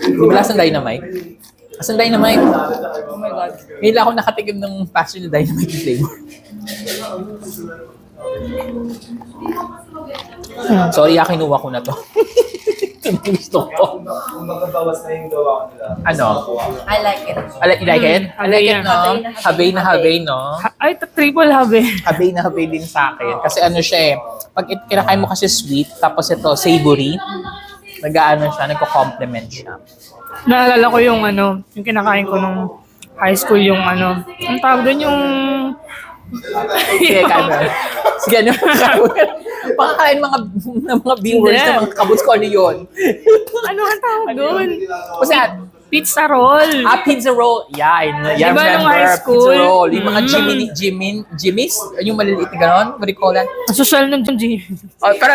Di ba lasang dynamite? Asan dynamite? Oh my God. Ngayon ako nakatikim ng passion na dynamite flavor. Sorry, kinuha ko na to. Ito na gusto ko. Kung magbabawas na yung gawa nila. Ano? I like it. You like it? I like it, no? Habay na habay, no? Ay, triple habe. Habay na habay din sa akin. Kasi ano siya eh, pag kinakain mo kasi sweet, tapos ito savory, nag-ano siya, nagko-complement siya. Naalala ko yung yung kinakain ko nung high school, yung ang tawag doon yung... Sige, kain sige, ano? Pakakain mga viewers Hindi. na mga kabuts ko ano yun. Ano ang tawag doon? Kasi Pizza roll. pizza roll. Yeah, yeah, Diba nung high remember. school? Pizza roll. Yung mga Jimmy's, yung maliliit na gano'n. What do you call that? Ang social ng G. Oh, pero